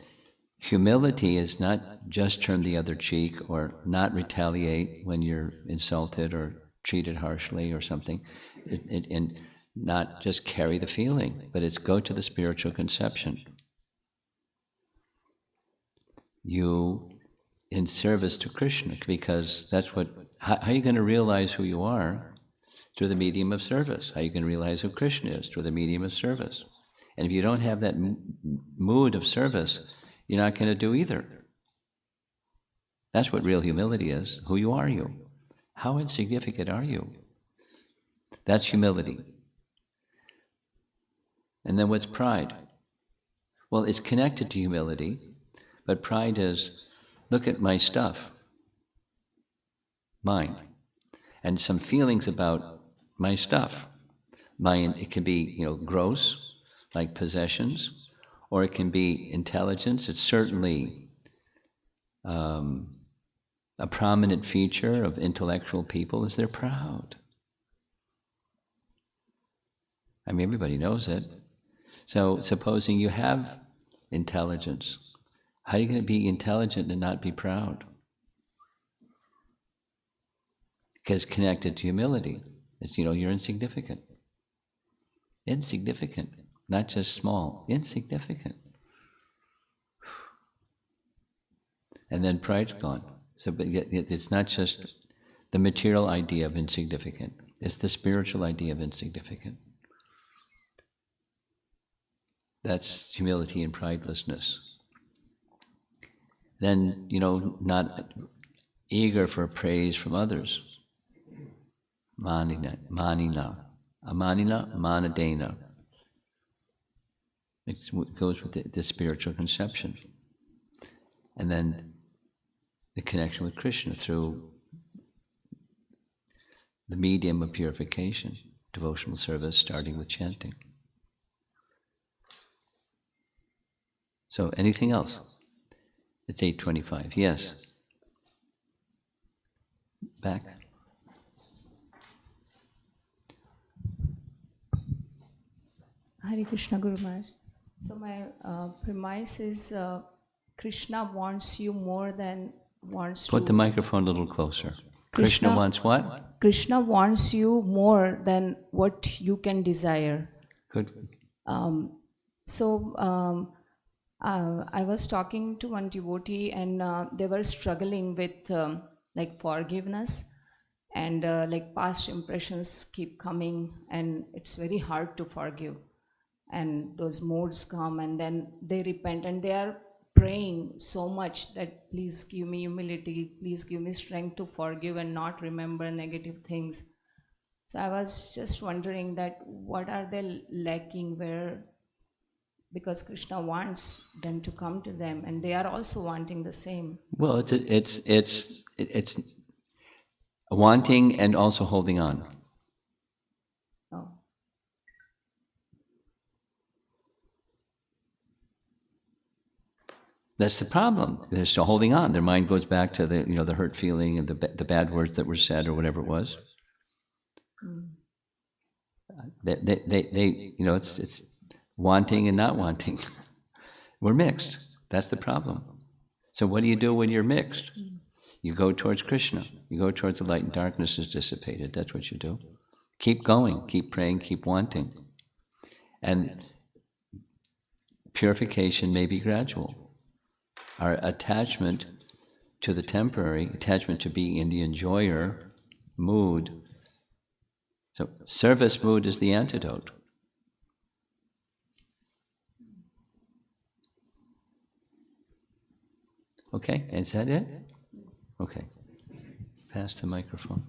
humility is not just turn the other cheek or not retaliate when you're insulted or treated harshly or something, and not just carry the feeling, but it's go to the spiritual conception. You in service to Krishna, because that's how are you going to realize who you are? Through the medium of service. How are you going to realize who Krishna is? Through the medium of service. And if you don't have that mood of service, you're not going to do either. That's what real humility is. Who are you? How insignificant are you? That's humility. And then what's pride? Well, it's connected to humility, but pride is, look at my stuff, mine, and some feelings about my stuff. Mine, it can be, gross, like possessions, or it can be intelligence. It's certainly a prominent feature of intellectual people is they're proud. I mean, everybody knows it. So supposing you have intelligence, how are you going to be intelligent and not be proud? Because connected to humility is, you're insignificant. Insignificant, not just small, insignificant. And then pride's gone. So, but yet it's not just the material idea of insignificant, it's the spiritual idea of insignificant. That's humility and pridelessness. Then, not eager for praise from others. Manina, amanina, manadena. It goes with the spiritual conception. And then the connection with Krishna through the medium of purification, devotional service starting with chanting. So anything else? It's 8:25. Yes. Back. Hare Krishna Guru Maharaj. So my premise is Krishna wants you more than wants Put to... the microphone a little closer. Krishna wants what? Krishna wants you more than what you can desire. Good. I was talking to one devotee and they were struggling with like forgiveness and like past impressions keep coming and it's very hard to forgive. And those modes come and then they repent and they are praying so much that please give me humility, please give me strength to forgive and not remember negative things. So I was just wondering that what are they lacking where, because Krishna wants them to come to them and they are also wanting the same. Well, it's wanting and also holding on. Oh. That's the problem. They're still holding on. Their mind goes back to the hurt feeling and the bad words that were said or whatever it was. It's wanting and not wanting. We're mixed. That's the problem. So what do you do when you're mixed? You go towards Krishna. You go towards the light and darkness is dissipated. That's what you do. Keep going. Keep praying. Keep wanting. And purification may be gradual. Our attachment to the temporary, attachment to being in the enjoyer mood. So service mood is the antidote. Okay, is that it? Okay. Pass the microphone.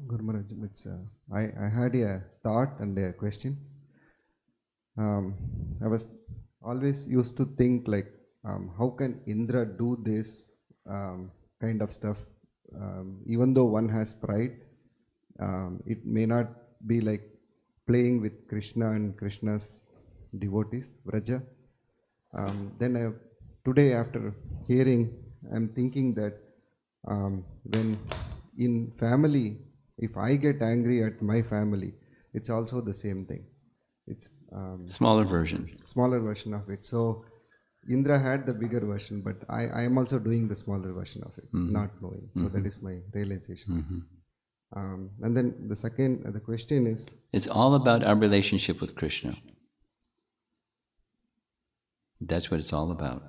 Guru Maharaj, I had a thought and a question. I was always used to think like, how can Indra do this kind of stuff? Even though one has pride, it may not be like playing with Krishna and Krishna's devotees, Vraja. Today after hearing, I'm thinking that when in family, if I get angry at my family, it's also the same thing. It's Smaller version. Smaller version of it. So Indra had the bigger version, but I am also doing the smaller version of it, not knowing. So that is my realization. And then the question is... It's all about our relationship with Krishna. That's what it's all about.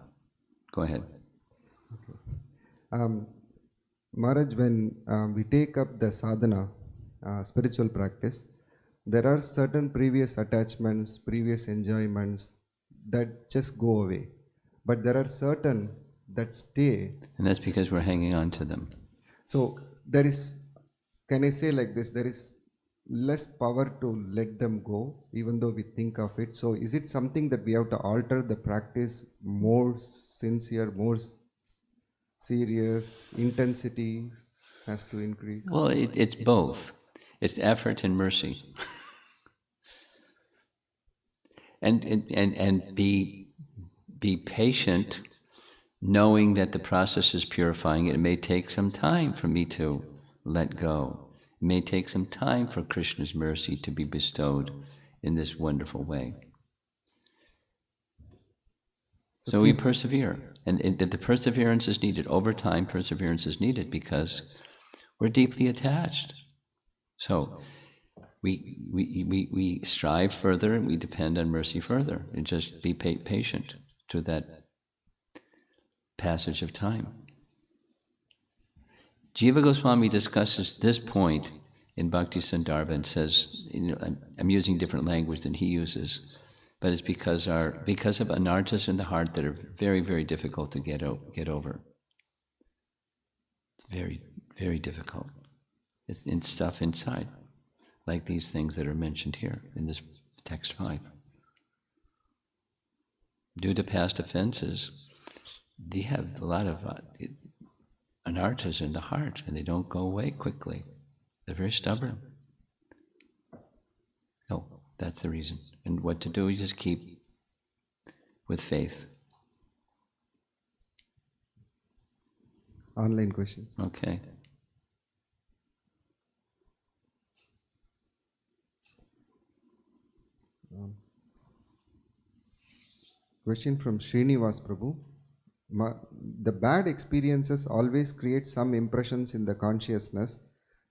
Go ahead. Okay. Maharaj, when we take up the sadhana, spiritual practice, there are certain previous attachments, previous enjoyments that just go away. But there are certain that stay. And that's because we're hanging on to them. So there is, can I say like this, there is less power to let them go, even though we think of it. So, is it something that we have to alter the practice more sincere, more serious, intensity has to increase? Well, it's both. It's effort and mercy. And be patient, knowing that the process is purifying it. It may take some time for me to let go. It may take some time for Krishna's mercy to be bestowed in this wonderful way. So we persevere. And the perseverance is needed. Over time, perseverance is needed because we're deeply attached. So we strive further and we depend on mercy further. And just be patient through that passage of time. Jiva Goswami discusses this point in Bhakti Sandarbha and says, I'm using different language than he uses, but it's because of anarthas in the heart that are very, very difficult to get over. Very, very difficult. It's in stuff inside, like these things that are mentioned here in this text 5. Due to past offenses, they have a lot of anarthas in the heart, and they don't go away quickly. They're very stubborn. So that's the reason. And what to do, you just keep with faith. Online questions. Okay. Question from Srinivas Prabhu. The bad experiences always create some impressions in the consciousness,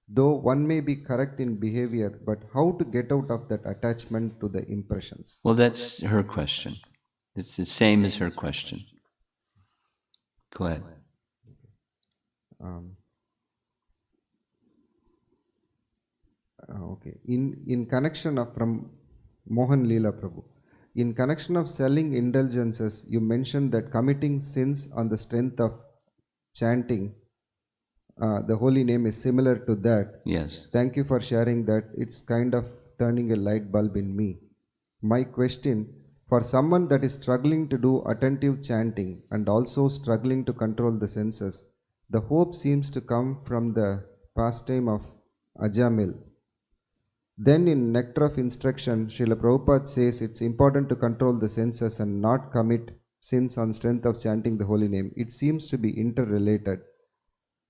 though one may be correct in behavior, but how to get out of that attachment to the impressions? Well, that's her question. It's the same as her question. Go ahead. Okay. In connection of from Mohan Leela Prabhu. In connection of selling indulgences, you mentioned that committing sins on the strength of chanting the holy name is similar to that. Yes. Thank you for sharing that. It's kind of turning a light bulb in me. My question, for someone that is struggling to do attentive chanting and also struggling to control the senses, the hope seems to come from the pastime of Ajamil. Then in Nectar of Instruction, Srila Prabhupada says it's important to control the senses and not commit sins on strength of chanting the holy name. It seems to be interrelated.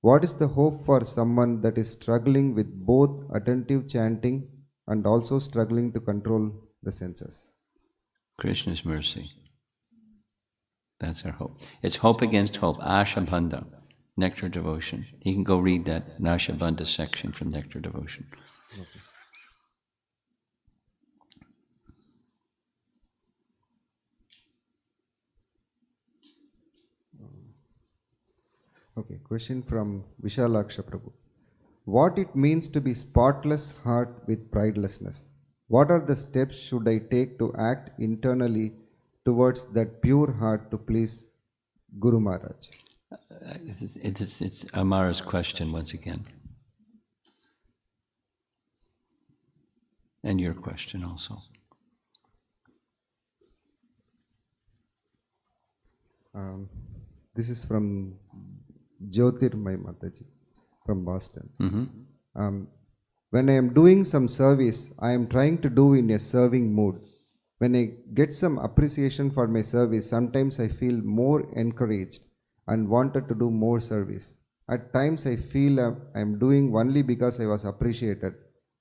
What is the hope for someone that is struggling with both attentive chanting and also struggling to control the senses? Krishna's mercy. That's our hope. It's hope against hope. Ashabandha, Nectar Devotion. You can go read that Ashabandha section from Nectar Devotion. Okay. Okay, question from Vishalaksha Prabhu. What it means to be spotless heart with pridelessness? What are the steps should I take to act internally towards that pure heart to please Guru Maharaj? It's Amara's question once again. And your question also. This is from Jyotirmay Mataji from Boston. Mm-hmm. When I am doing some service, I am trying to do in a serving mood. When I get some appreciation for my service, sometimes I feel more encouraged and wanted to do more service. At times I feel I am doing only because I was appreciated,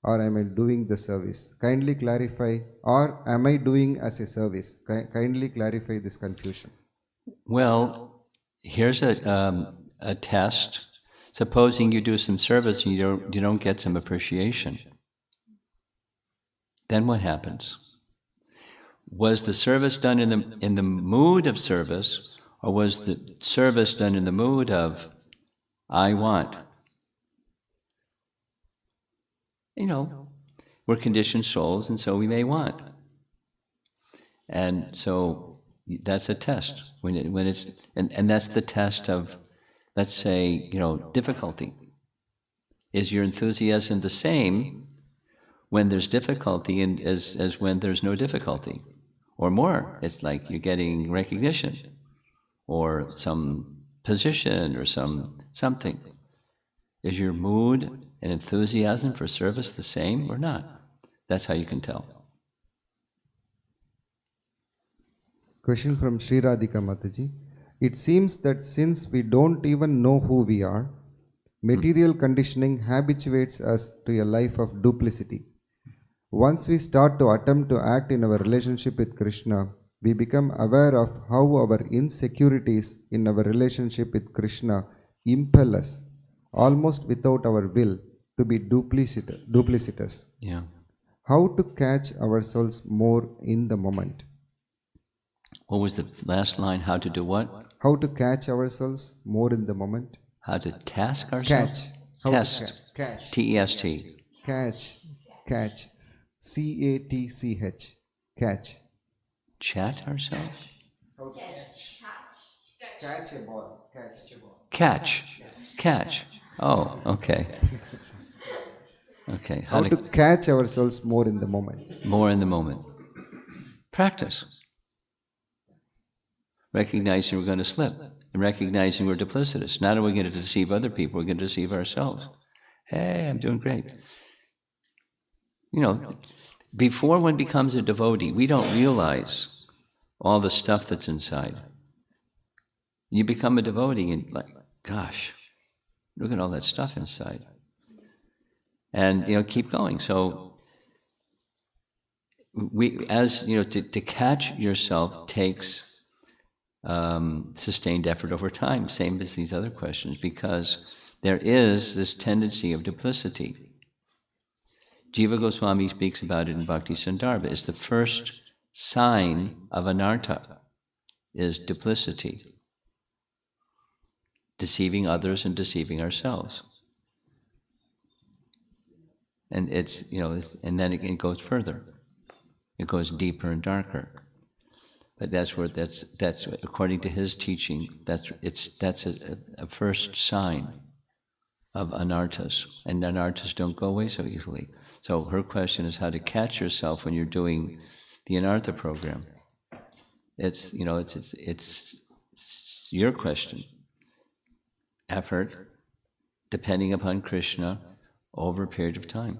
or am I doing the service? Kindly clarify, or am I doing as a service? Kindly clarify this confusion. Well, here's a test. Supposing you do some service and you don't get some appreciation, then what happens? Was the service done in the mood of service, or was the service done in the mood of I want? We're conditioned souls, and so we may want. And so that's a test when it's and that's the test of, let's say, difficulty. Is your enthusiasm the same when there's difficulty and as when there's no difficulty, or more. It's like you're getting recognition, or some position, or something. Is your mood and enthusiasm for service the same or not? That's how you can tell. Question from Sri Radhika Mataji. It seems that since we don't even know who we are, material conditioning habituates us to a life of duplicity. Once we start to attempt to act in our relationship with Krishna, we become aware of how our insecurities in our relationship with Krishna impel us, almost without our will, to be duplicitous. Yeah. How to catch ourselves more in the moment? What was the last line? How to do what? How to catch ourselves more in the moment? How to task ourselves? Catch. How Test. to catch. T-E-S-T. Catch. Catch. C-A-T-C-H. Catch. Chat ourselves? Catch a ball. Catch a ball. Catch. Catch. Oh, okay. Okay. How to catch ourselves more in the moment? More in the moment. Practice. Recognizing we're going to slip, and recognizing we're duplicitous. Not only are we going to deceive other people, we're going to deceive ourselves. Hey, I'm doing great. You know, before one becomes a devotee, we don't realize all the stuff that's inside. You become a devotee and like, gosh, look at all that stuff inside. And, keep going. So, to catch yourself takes sustained effort over time, same as these other questions, because there is this tendency of duplicity. Jiva Goswami speaks about it in Bhakti Sandarbha. It's the first sign of anartha, is duplicity. Deceiving others and deceiving ourselves. And and then it goes further. It goes deeper and darker. But that's according to his teaching, that's a first sign of anarthas, and anarthas don't go away so easily. So her question is how to catch yourself when you're doing the anartha program. It's your question. Effort, depending upon Krishna, over a period of time.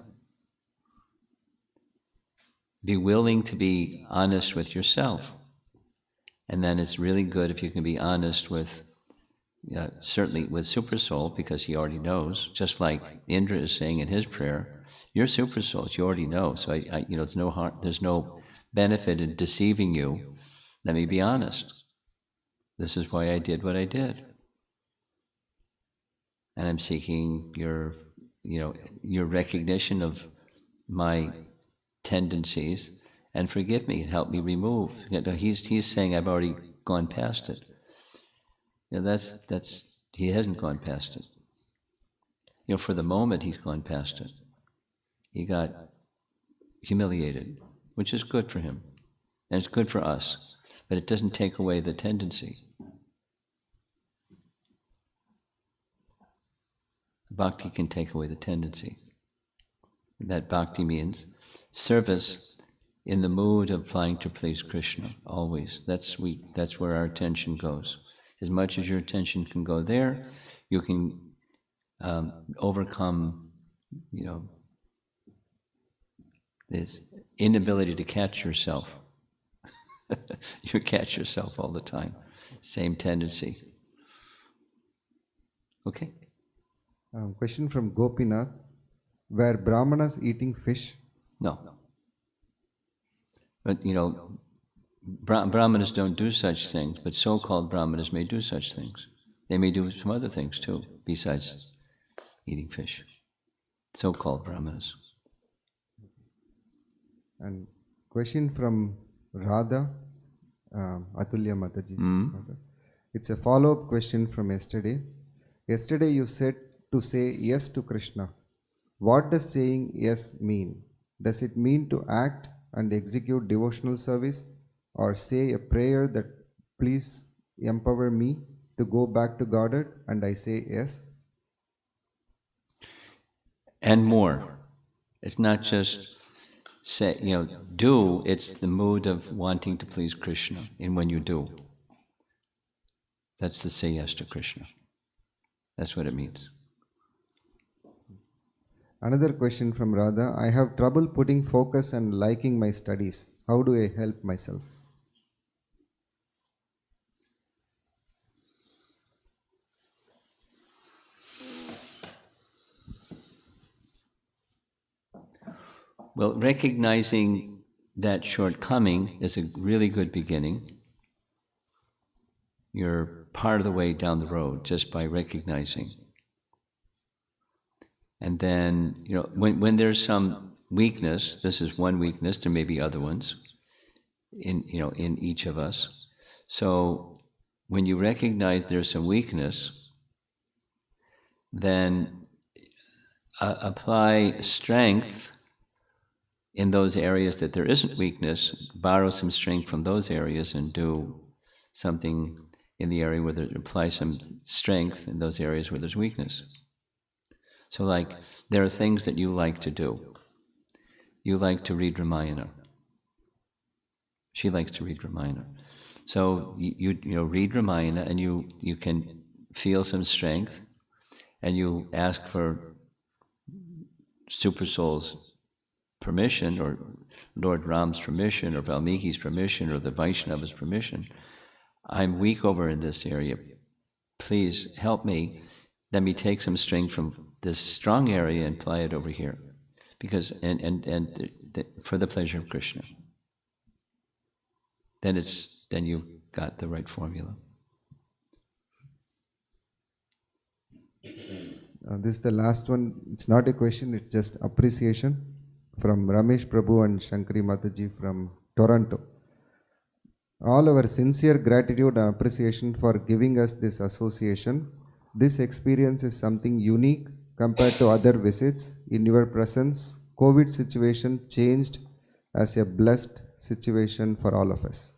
Be willing to be honest with yourself. And then it's really good if you can be honest with, certainly with Super Soul, because he already knows, just like Indra is saying in his prayer, you're Super Souls, you already know, so there's no harm, there's no benefit in deceiving you. Let me be honest. This is why I did what I did. And I'm seeking your recognition of my tendencies, and forgive me and help me remove. He's saying I've already gone past it. He hasn't gone past it. For the moment he's gone past it. He got humiliated, which is good for him, and it's good for us, but it doesn't take away the tendency. Bhakti can take away the tendency. That bhakti means service in the mood of trying to please Krishna, always. That's where our attention goes. As much as your attention can go there, you can overcome, this inability to catch yourself. You catch yourself all the time. Same tendency. Okay. Question from Gopinath. Were Brahmanas eating fish? No. But, Brahmanas don't do such things, but so-called Brahmanas may do such things. They may do some other things too, besides eating fish. So-called Brahmanas. And question from Radha, Atulya Mataji's mother. It's a follow-up question from yesterday. Yesterday you said to say yes to Krishna. What does saying yes mean? Does it mean to act and execute devotional service, or say a prayer that please empower me to go back to Godhead, and I say yes? And more. It's not just say, do, it's the mood of wanting to please Krishna. And when you do, that's to say yes to Krishna. That's what it means. Another question from Radha. I have trouble putting focus and liking my studies. How do I help myself? Well, recognizing that shortcoming is a really good beginning. You're part of the way down the road just by recognizing. And then, when there's some weakness, this is one weakness, there may be other ones in each of us. So when you recognize there's some weakness, then apply strength in those areas that there isn't weakness, borrow some strength from those areas and do something in the area where there apply some strength in those areas where there's weakness. So like, there are things that you like to do. You like to read Ramayana. She likes to read Ramayana. So you read Ramayana and you can feel some strength and you ask for Super Soul's permission, or Lord Ram's permission, or Valmiki's permission, or the Vaishnava's permission. I'm weak over in this area. Please help me. Let me take some strength from this strong area and apply it over here, because for the pleasure of Krishna. Then you've got the right formula. This is the last one. It's not a question, it's just appreciation from Ramesh Prabhu and Shankari Mataji from Toronto. All our sincere gratitude and appreciation for giving us this association. This experience is something unique compared to other visits. In your presence, COVID situation changed as a blessed situation for all of us.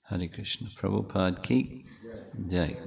Hare Krishna. Prabhupada ki Jai.